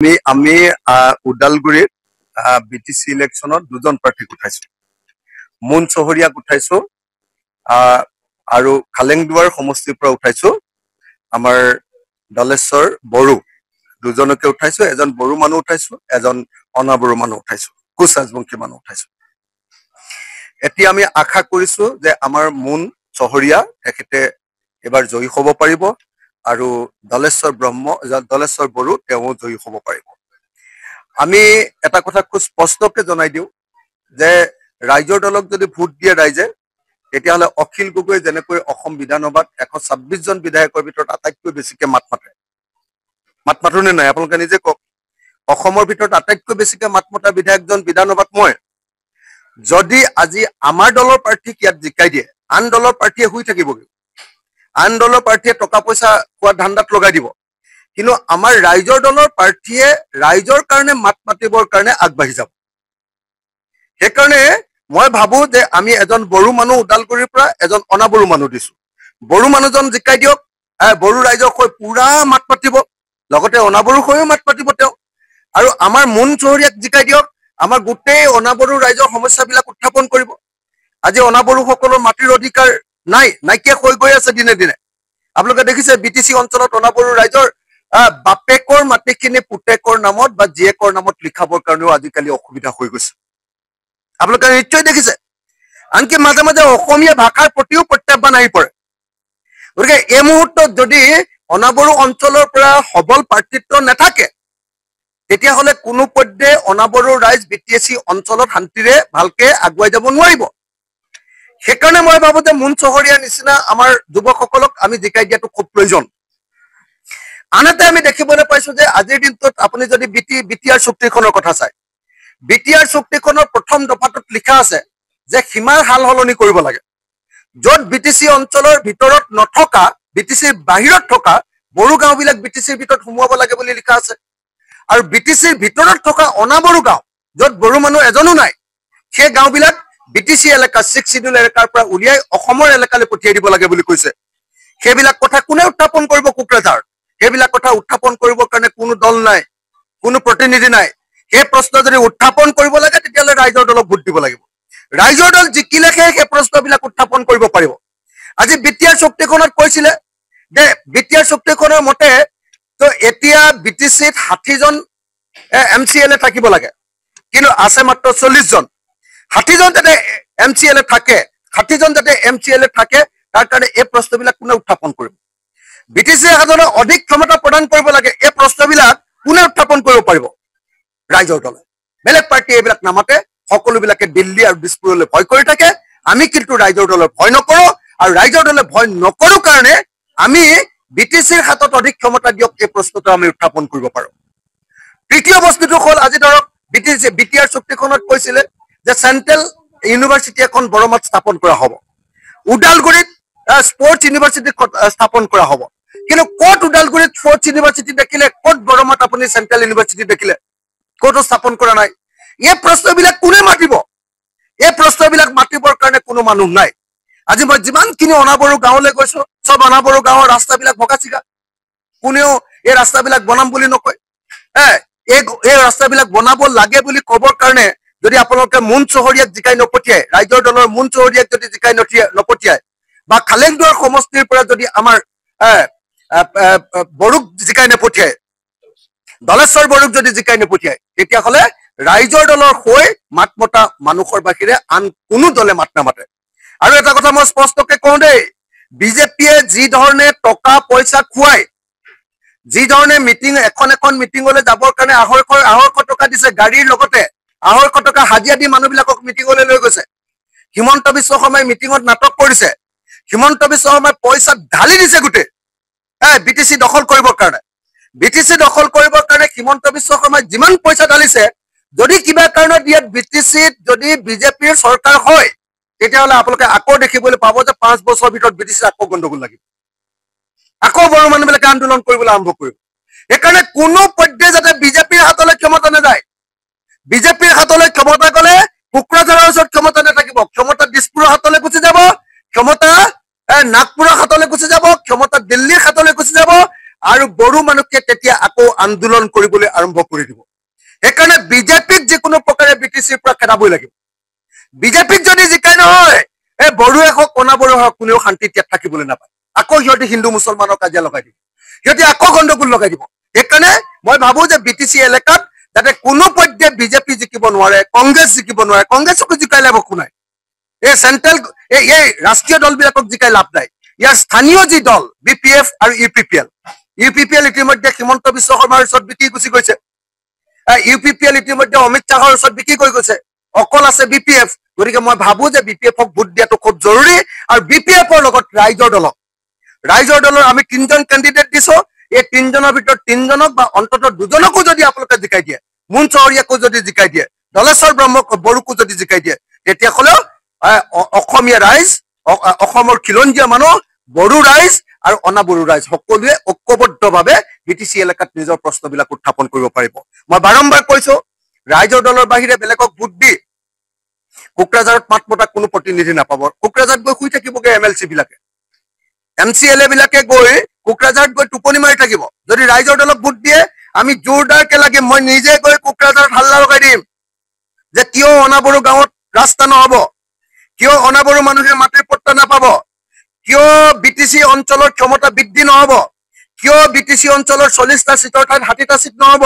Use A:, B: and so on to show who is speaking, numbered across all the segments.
A: আমি ওদালগুৰিত বিটিসি ইলেকশনত দুজন প্ৰাৰ্থীক উঠাইছো। মুন চহৰীয়াক উঠাইছো আৰু খালেংদুৱাৰ সমষ্টিৰ পৰা উঠাইছো আমাৰ দলেশ্বৰ বড়ো দুজনকে উঠাইছো। এজন বড়ো মানুহ উঠাইছো, এজন অনাবড়ো মানুহ উঠাইছো, কোচ ৰাজবংশী মানুহ উঠাইছো। এতিয়া আমি আশা কৰিছো যে আমাৰ মুন চহৰীয়া তেখেতে এবাৰ জয়ী হ'ব পাৰিব আৰু দলেশ্বৰ বড়ো তেওঁ জয়ী হ'ব পাৰিব। আমি এটা কথা খুব স্পষ্টকে জনাই দিওঁ যে ৰাইজৰ দলক যদি ভোট দিয়ে ৰাইজে, তেতিয়াহ'লে অখিল গগৈ যেনেকৈ অসম বিধানসভাত 126 জন বিধায়কৰ ভিতৰত আটাইতকৈ বেছিকে মাত মাতো নে নাই আপোনালোকে নিজে কওক। অসমৰ ভিতৰত আটাইতকৈ বেছিকে মাত মতা বিধায়কজন বিধানসভাত মই। যদি আজি আমাৰ দলৰ প্ৰাৰ্থীক ইয়াত জিকাই দিয়ে, আন দলৰ প্ৰাৰ্থীয়ে শুই থাকিবগৈ, আন দলৰ প্ৰাৰ্থীয়ে টকা পইচা খোৱা ধান্দাত লগাই দিব। কিন্তু আমাৰ ৰাইজৰ দলৰ প্ৰাৰ্থীয়ে ৰাইজৰ কাৰণে মাত মাতিবৰ কাৰণে আগবাঢ়ি যাব। সেইকাৰণে মই ভাবো যে আমি এজন বড়ো মানুহ ওদালগুৰিৰ পৰা এজন অনাবড়ো মানুহ দিছো। বড়ো মানুহজন জিকাই দিয়ক, বড়ো ৰাইজক হৈ পুৰা মাত মাতিব, লগতে অনাবড়ো হৈও মাত মাতিব তেওঁ। আৰু আমাৰ মুন চহৰীয়াক জিকাই দিয়ক, আমাৰ গোটেই অনাবড়ো ৰাইজৰ সমস্যাবিলাক উত্থাপন কৰিব। আজি অনাবড়োসকলৰ মাটিৰ অধিকাৰ নাইকিয়া হৈ গৈ আছে দিনে দিনে। আপোনালোকে দেখিছে বিটিচি অঞ্চলত অনাবড়ো ৰাইজৰ বাপেকৰ মাটিখিনি পুতেকৰ নামত বা জীয়েকৰ নামত লিখাবৰ কাৰণেও আজিকালি অসুবিধা হৈ গৈছে। আপোনালোকে নিশ্চয় দেখিছে। আনকি মাজে মাজে অসমীয়া ভাষাৰ প্ৰতিও প্ৰত্যাহ্বান আহি পৰে। গতিকে এই মুহূৰ্তত যদি অনাবড়ো অঞ্চলৰ পৰা সবল প্ৰাৰ্থিত্ব নাথাকে, তেতিয়াহ'লে কোনো পধ্যে অনাবড়ো ৰাইজ বিটিচি অঞ্চলত শান্তিৰে ভালকে আগুৱাই যাব নোৱাৰিব। সেইকাৰণে মই ভাবো যে মুন চহৰীয়া নিচিনা আমাৰ যুৱকসকলক আমি জিকাই দিয়াটো খুব প্ৰয়োজন। আনহাতে আমি দেখিবলৈ পাইছো যে আজিৰ দিনটোত আপুনি যদি বিটিআৰ চুক্তিখনৰ কথা চায়, বিটিআৰ চুক্তিখনৰ প্ৰথম দফাটোত লিখা আছে যে সীমাৰ সাল সলনি কৰিব লাগে। য'ত বিটিচি অঞ্চলৰ ভিতৰত নথকা, বিটিচিৰ বাহিৰত থকা বড়ো গাঁওবিলাক বিটিচিৰ ভিতৰত সোমোৱাব লাগে বুলি লিখা আছে। আৰু বিটিচিৰ ভিতৰত থকা অনাবড়ো গাঁও, য'ত বড়ো মানুহ এজনো নাই, সেই গাঁওবিলাক বিটিচি এলেকা 6 শিডিউল এলেকাৰ পৰা উলিয়াই অসমৰ এলেকালৈ পঠিয়াই দিব লাগে বুলি কৈছে। সেইবিলাক কথা কোনে উত্থাপন কৰিব? কোকৰাঝাৰ। সেইবিলাক কথা উত্থাপন কৰিবৰ কাৰণে কোনো দল নাই, কোনো প্ৰতিনিধি নাই। সেই প্ৰশ্ন যদি উত্থাপন কৰিব লাগে, তেতিয়াহ'লে ৰাইজৰ দলক ভোট দিব লাগিব। ৰাইজৰ দল জিকিলেহে সেই প্ৰশ্নবিলাক উত্থাপন কৰিব পাৰিব। আজি বিটিআৰ চুক্তিখনত কৈছিলে যে বিটিআৰ চুক্তিখনৰ মতে তো এতিয়া বিটিচিত 60 জন MCLA থাকিব লাগে, কিন্তু আছে মাত্ৰ 40 জন। 60 জন যাতে MCLA থাকে, 60 জন যাতে MCLA থাকে, তাৰ কাৰণে এই প্ৰশ্নবিলাক কোনে উত্থাপন কৰিব? বিটিচি শাসনক অধিক ক্ষমতা প্ৰদান কৰিব লাগে, এই প্ৰশ্নবিলাক কোনে উত্থাপন কৰিব পাৰিব? ৰাইজৰ দলে। বেলেগ পাৰ্টীয়ে এইবিলাক নামাতে, সকলোবিলাকে দিল্লী আৰু দিছপুৰলৈ ভয় কৰি থাকে। আমি কিন্তু ৰাইজৰ দলৰ ভয় নকৰো, আৰু ৰাইজৰ দলে ভয় নকৰো কাৰণে আমি বিটিচিৰ হাতত অধিক ক্ষমতা দিয়ক, এই প্ৰশ্নটো আমি উত্থাপন কৰিব পাৰো। তৃতীয় বস্তুটো হ'ল, আজি ধৰক বিটিআৰ চুক্তিখনত কৈছিলে যে চেণ্ট্ৰেল ইউনিভাৰ্চিটি এখন বৰমাত স্থাপন কৰা হ'ব, ওদালগুৰিত স্পৰ্টছ ইউনিভাৰ্চিটি স্থাপন কৰা হ'ব। কিন্তু ক'ত ওদালগুৰিত স্পৰ্টছ ইউনিভাৰ্চিটি দেখিলে, ক'ত বৰমাত আপুনি চেণ্ট্ৰেল ইউনিভাৰ্চিটি দেখিলে? ক'তো স্থাপন কৰা নাই। এই প্ৰশ্নবিলাক কোনে মাতিব? এই প্ৰশ্নবিলাক মাতিবৰ কাৰণে কোনো মানুহ নাই। আজি মই যিমানখিনি অনাবড়ো গাঁৱলৈ গৈছো, চব অনাবড়ো গাঁৱৰ ৰাস্তাবিলাক ভগা চিগা। কোনেও এই ৰাস্তাবিলাক বনাম বুলি নকয়। এই ৰাস্তাবিলাক বনাব লাগে বুলি ক'বৰ কাৰণে যদি আপোনালোকে মুন চহৰীয়াক জিকাই নপঠিয়াই, ৰাইজৰ দলৰ মুন চহৰীয়াক যদি জিকাই নপঠিয়াই, বা খালেংদুৱাৰ সমষ্টিৰ পৰা যদি আমাৰ বড়োক জিকাই নপঠিয়াই, দলেশ্বৰ বড়োক যদি জিকাই নপঠিয়াই, তেতিয়াহ'লে ৰাইজৰ দলৰ হৈ মাত মতা মানুহৰ বাহিৰে আন কোনো দলে মাত নামাতে। আৰু এটা কথা মই স্পষ্টকে কওঁ দেই, বিজেপিয়ে যি ধৰণে টকা পইচা খুৱাই, যি ধৰণে এখন মিটিঙলৈ যাবৰ কাৰণে 250 টকা দিছে, গাড়ীৰ লগতে 250 টকা হাজিৰা দি মানুহবিলাকক মিটিঙলৈ লৈ গৈছে। হিমন্ত বিশ্ব শৰ্মাই মিটিঙত নাটক কৰিছে, হিমন্ত বিশ্ব শৰ্মাই পইচা ঢালি দিছে গোটেই বিটিচি দখল কৰিবৰ কাৰণে। বিটিচি দখল কৰিবৰ কাৰণে হিমন্ত বিশ্ব শৰ্মাই যিমান পইচা ঢালিছে, যদি কিবা কাৰণত ইয়াত বিটিচিত যদি বিজেপিৰ চৰকাৰ হয়, তেতিয়াহ'লে আপোনালোকে আকৌ দেখিবলৈ পাব যে 5 বছৰৰ ভিতৰত বিটিচিত আকৌ গণ্ডগোল লাগিব, আকৌ বড়ো মানুহবিলাকে আন্দোলন কৰিবলৈ আৰম্ভ কৰিব। সেইকাৰণে কোনো পধ্যে যাতে বিজেপিৰ হাতলৈ ক্ষমতা নাযায়। বিজেপিৰ হাতলৈ ক্ষমতা গ'লে কোকৰাঝাৰৰ ওচৰত ক্ষমতা নাথাকিব, ক্ষমতা দিছপুৰৰ হাতলৈ গুচি যাব, ক্ষমতা নাগপুৰৰ হাতলৈ গুচি যাব, ক্ষমতা দিল্লীৰ হাতলৈ গুচি যাব, আৰু বড়ো মানুহকে তেতিয়া আকৌ আন্দোলন কৰিবলৈ আৰম্ভ কৰি দিব সেইকাৰণে বিজেপিক যিকোনো প্ৰকাৰে বিটিচিৰ পৰা খেদাবই লাগিব বিজেপিক যদি জিকাই নহয় এই বড়োৱে হওক অনাবড়ো হওক কোনেও শান্তিত ইয়াত থাকিবলৈ নাপায় আকৌ সিহঁতে হিন্দু মুছলমানৰ কাজিয়া লগাই দিব সিহঁতে আকৌ গণ্ডগোল লগাই দিব সেইকাৰণে মই ভাবো যে বিটিচি এলেকাত যাতে কোনো পৰ্যায়ে বিজেপি জিকিব নোৱাৰে কংগ্ৰেছ জিকিব নোৱাৰে কংগ্ৰেছকো জিকাই লাভ একো নাই এই চেণ্ট্ৰেল এই ৰাষ্ট্ৰীয় দলবিলাকক জিকাই লাভ নাই ইয়াৰ স্থানীয় যি দল BPF আৰু UPPL ইতিমধ্যে হিমন্ত বিশ্ব শৰ্মাৰ ওচৰত বিকি গুচি গৈছে UPPL ইতিমধ্যে অমিত শ্বাহৰ ওচৰত বিকি গৈ গৈছে অকল আছে BPF গতিকে মই ভাবো যে BPFক ভোট দিয়াটো খুব জৰুৰী আৰু BPFৰ লগত ৰাইজৰ দলৰ আমি 3জন কেণ্ডিডেট দিছো এই 3জনৰ ভিতৰত 3জনক বা অন্ততঃ 2জনকো যদি আপোনালোকে জিকাই দিয়ে মুন চহৰীয়াকো যদি জিকাই দিয়ে দলেশ্বৰ বড়োকো যদি জিকাই দিয়ে তেতিয়াহ'লে অসমীয়া ৰাইজ অসমৰ খিলঞ্জীয়া মানুহ বড়ো ৰাইজ আৰু অনাবড়ো ৰাইজ সকলোৱে ঐক্যবদ্ধভাৱে বিটিচি এলেকাত নিজৰ প্ৰশ্নবিলাক উত্থাপন কৰিব পাৰিব মই বাৰম্বাৰ কৈছো ৰাইজৰ দলৰ বাহিৰে বেলেগক ভোট দি কোকৰাঝাৰত মাত মতা কোনো প্ৰতিনিধি নাপাব কোকৰাঝাৰত গৈ শুই থাকিবগে MLC বিলাকে MCLA বিলাকে গৈ কোকৰাঝাৰত গৈ টোপনি মাৰি থাকিব যদি ৰাইজৰ দলক ভোট দিয়ে আমি জোৰদাৰকে লাগিম মই নিজে গৈ কোকৰাঝাৰত হাল্লা লগাই দিম যে কিয় অনাবড়ো গাঁৱত ৰাস্তা নহব কিয় অনাবড়ো মানুহে মাটিৰ পট্টা নাপাব কিয় বিটিচি অঞ্চলৰ ক্ষমতা বৃদ্ধি নহব কিয় বিটিচি অঞ্চলৰ 40টা সিটৰ ঠাইত 60টা সিট নহব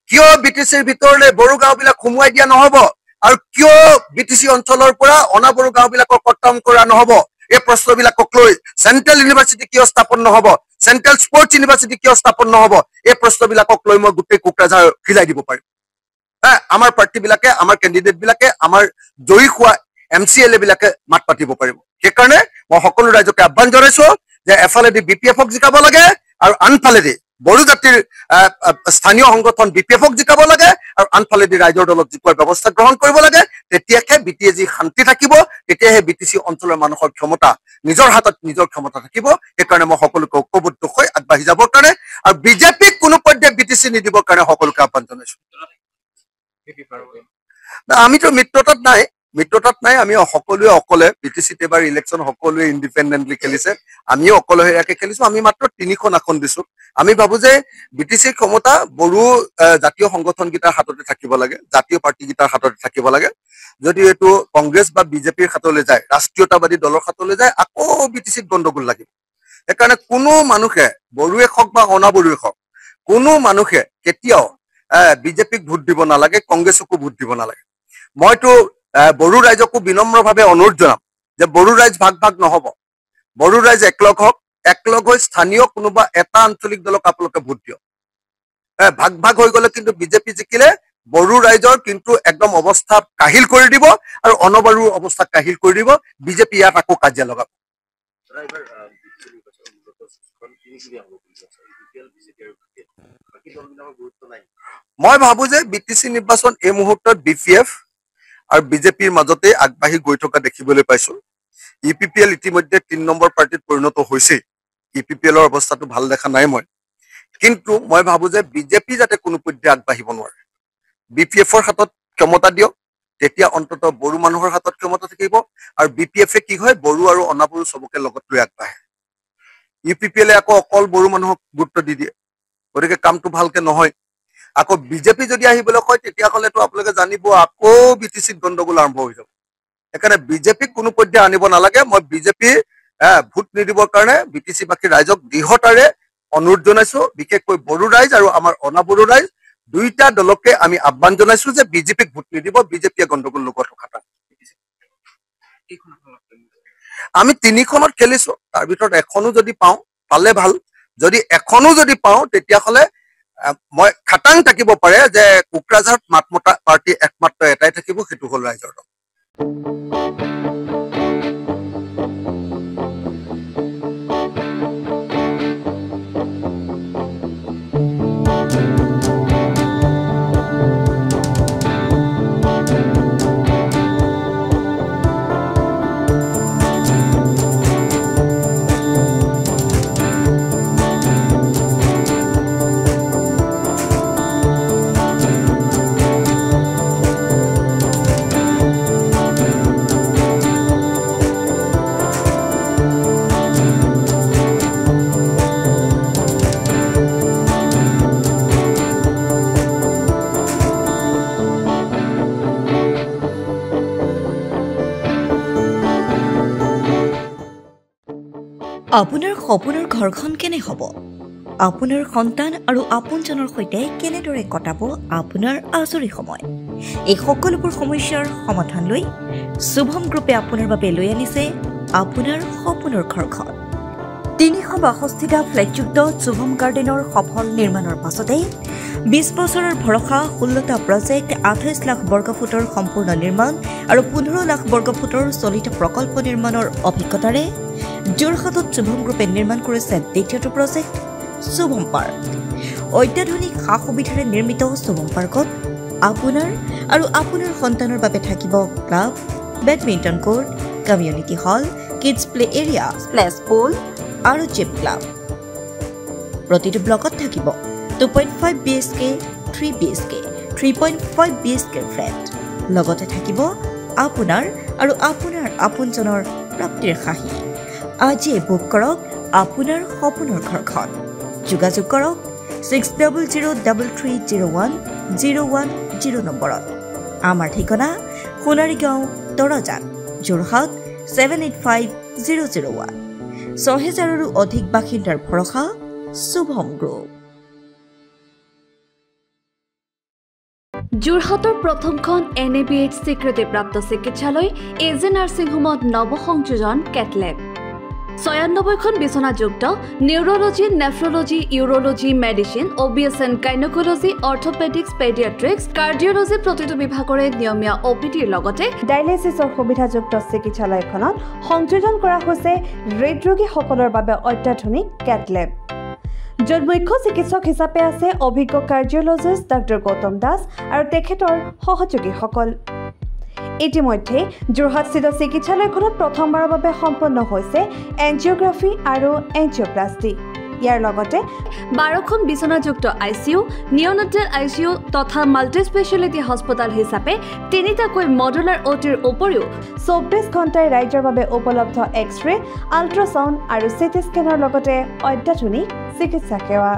A: কিয় বিটিচিৰ ভিতৰলৈ বড়ো গাঁওবিলাক সোমোৱাই দিয়া নহব আৰু কিয় বিটিচি অঞ্চলৰ পৰা অনাবড়ো গাঁওবিলাকক কৰ্তন কৰা নহব এই প্ৰশ্নবিলাকক লৈ চেণ্ট্ৰেল ইউনিভাৰ্চিটি কিয় স্থাপন নহব চেণ্ট্ৰেল স্পৰ্টছ ইউনিভাৰ্চিটি কিয় স্থাপন নহব এই প্ৰশ্নবিলাকক লৈ মই গোটেই কোকৰাঝাৰ খিলাই দিব পাৰিম আমাৰ প্ৰাৰ্থীবিলাকে আমাৰ কেণ্ডিডেটবিলাকে আমাৰ জয়ী হোৱা MCLA বিলাকে মাত পাতিব পাৰিব সেইকাৰণে মই সকলো ৰাইজকে আহ্বান জনাইছো যে এফালেদি BPFক জিকাব লাগে আৰু আনফালেদি বড়ো জাতিৰ স্থানীয় সংগঠন BPFক জিকাব লাগে আৰু আনফালেদি ৰাইজৰ দলক জিকোৱাৰ ব্যৱস্থা গ্ৰহণ কৰিব লাগে তেতিয়াহে BTAG শান্তি থাকিব তেতিয়াহে BTC অঞ্চলৰ মানুহৰ ক্ষমতা নিজৰ হাতত নিজৰ ক্ষমতা থাকিব সেইকাৰণে মই সকলোকে ঐক্যবদ্ধ হৈ আগবাঢ়ি যাবৰ কাৰণে আৰু বিজেপিক কোনো পৰ্যায়ে BTC নিদিবৰ কাৰণে সকলোকে আহ্বান জনাইছো আমিতো মিত্ৰতাত নাই আমি সকলোৱে অকলে BTCত এবাৰ ইলেকশ্যন সকলোৱে ইণ্ডিপেণ্ডেণ্টলি খেলিছে আমিও অকলশৰীয়াকে খেলিছো আমি মাত্ৰ 3খন আসন দিছো আমি ভাবো যে BTCৰ ক্ষমতা বড়ো জাতীয় সংগঠনকেইটাৰ হাততে থাকিব লাগে জাতীয় পাৰ্টিকেইটাৰ হাততে থাকিব লাগে যদি এইটো কংগ্ৰেছ বা বিজেপিৰ হাতলৈ যায় ৰাষ্ট্ৰীয়তাবাদী দলৰ হাতলৈ যায় আকৌ BTCত গণ্ডগোল লাগিব সেইকাৰণে কোনো মানুহে বড়োৱে হওক বা অনাবড়োৱে হওক কোনো মানুহে কেতিয়াও বিজেপিক ভোট দিব নালাগে কংগ্ৰেছকো ভোট দিব নালাগে মইতো বড়ো ৰাইজকো বিনম্ৰভাৱে অনুৰোধ জনাম যে বড়ো ৰাইজ ভাগ নহব বড়ো ৰাইজ একলগ হওক একলগ হৈ স্থানীয় কোনোবা এটা আঞ্চলিক দলক আপোনালোকে ভোট দিয়ক ভাগ হৈ গলে কিন্তু বিজেপি জিকিলে বড়ো ৰাইজৰ কিন্তু একদম অৱস্থা কাহিল কৰি দিব আৰু অনবড়োৰ অৱস্থা কাহিল কৰি দিব বিজেপি ইয়াত আকৌ কাজিয়া লগাব মই ভাবো যে BTC নিৰ্বাচন এই মুহূৰ্তত BPF আৰু বিজেপিৰ মাজতে আগবাঢ়ি গৈ থকা দেখিবলৈ পাইছো UPPL ইতিমধ্যে 3 নম্বৰ পাৰ্টিত পৰিণত হৈছে UPPLৰ অৱস্থাটো ভাল দেখা নাই মই কিন্তু মই ভাবো যে বিজেপি যাতে কোনো পৰ্যায়ে আগবাঢ়িব নোৱাৰে BPFৰ হাতত ক্ষমতা দিয়ক তেতিয়া অন্ততঃ বড়ো মানুহৰ হাতত ক্ষমতা থাকিব আৰু BPFে কি হয় বড়ো আৰু অনাবড়ো সবকে লগত লৈ আগবাঢ়ে UPPLে আকৌ অকল বড়ো মানুহক গুৰুত্ব দি দিয়ে গতিকে কামটো ভালকে নহয় আকৌ বিজেপি যদি আহিবলৈ কয় তেতিয়াহ'লেতো আপোনালোকে জানিব আকৌ BTCত গণ্ডগোল আৰম্ভ হৈ যাব সেইকাৰণে বিজেপিক কোনো পৰ্যায়ে আনিব নালাগে মই বিজেপি ভোট নিদিবৰ কাৰণে BTC বাকী ৰাইজক দৃঢ়তাৰে অনুৰোধ জনাইছো বিশেষকৈ বড়ো ৰাইজ আৰু আমাৰ অনাবড়ো ৰাইজ দুইটা দলকে আমি আহ্বান জনাইছো যে বিজেপিক ভোট নিদিব বিজেপিয়ে গণ্ডগোল লগোৱাটো খাটা আমি 3খনত খেলিছো তাৰ ভিতৰত এখনো যদি পালে ভাল যদি এখনো যদি পাওঁ তেতিয়াহ'লে মই খাটাং থাকিব পাৰে যে কোকৰাঝাৰত মাতমতা পাৰ্টি একমাত্ৰ এটাই থাকিব সেইটো হ'ল ৰাইজৰ দল
B: আপোনাৰ সপোনৰ ঘৰখন কেনে হ'ব? আপোনাৰ সন্তান আৰু আপোনজনৰ সৈতে কেনেদৰে কটাব আপোনাৰ আজৰি সময়? এই সকলোবোৰ সমস্যাৰ সমাধান লৈ শুভম গ্ৰুপে আপোনাৰ বাবে লৈ আনিছে আপোনাৰ সপোনৰ ঘৰখন। ৩৬২টা ফ্লেটযুক্ত শুভম গাৰ্ডেনৰ সফল নিৰ্মাণৰ পাছতে ২০ বছৰৰ ভৰসা ১৬টা প্ৰজেক্ট ২৮ লাখ বৰ্গফুটৰ সম্পূৰ্ণ নিৰ্মাণ আৰু ১৫ লাখ বৰ্গফুটৰ চলিত প্ৰকল্প নিৰ্মাণৰ অভিজ্ঞতাৰে যোৰহাটত শুভম গ্ৰুপে নিৰ্মাণ কৰিছে দ্বিতীয়টো প্ৰজেক্ট শুভম পাৰ্ক। অত্যাধুনিক সা সুবিধাৰে নিৰ্মিত শুভম পাৰ্কত আপোনাৰ আৰু আপোনাৰ সন্তানৰ বাবে থাকিব club, badminton court, community hall, kids play area, splash pool আৰু জিম ক্লাব। প্ৰতিটো ব্লকত থাকিব 2.5 BHK, 3 BHK, 3.5 BHK ফ্লেট। লগতে থাকিব আপোনাৰ আৰু আপোনাৰ আপোনজনৰ প্ৰাপ্তিৰ সাহী। আজিয়ে বুক কৰক আপোনাৰ সপোনৰ ঘৰখন। যোগাযোগ কৰক 6003301010 নম্বৰত। আমাৰ ঠিকনা সোণাৰীগাঁও, তৰাজান, যোৰহাট 785001। ৬,০০০ৰো অধিক বাসিন্দাৰ ভৰসা শুভম গ্ৰুপ।
C: যোৰহাটৰ প্ৰথমখন NABH স্বীকৃতিপ্ৰাপ্ত চিকিৎসালয় AJ নাৰ্ছিং হোমত নৱসংযোজন কেটলেব। ৯৬খন বিচনাযুক্ত neurology, nephrology, urology, medicine, OBS and gynaecology, orthopaedics, paediatrics, cardiology প্ৰতিটো বিভাগৰে নিয়মীয়া OPDৰ লগতে ডায়েলিচিছৰ সুবিধাযুক্ত চিকিৎসালয়খনত সংযোজন কৰা হৈছে হৃদৰোগীসকলৰ বাবে অত্যাধুনিক কেটলেব, য'ত মুখ্য চিকিৎসক হিচাপে আছে অভিজ্ঞ কাৰ্ডিঅলজিষ্ট ডক্টৰ গৌতম দাস আৰু তেখেতৰ সহযোগীসকল। ইতিমধ্যে যোৰহাটস্থিত চিকিৎসালয়খনত প্ৰথমবাৰৰ বাবে সম্পন্ন হৈছে এনজিঅগ্ৰাফি আৰু এনজিঅপ্লাষ্টি। ইয়াৰ লগতে 12খন বিচনাযুক্ত ICU, নিঅ'নেটেল ICU তথা মাল্টি স্পেচিয়েলিটি হস্পিটেল হিচাপে 3টাকৈ মডুলাৰ OTৰ উপৰিও 24 ঘণ্টাই ৰাইজৰ বাবে উপলব্ধ এক্স-ৰে, আল্ট্ৰাছাউণ্ড আৰু CT স্কেনৰ লগতে অত্যাধুনিক চিকিৎসা সেৱা।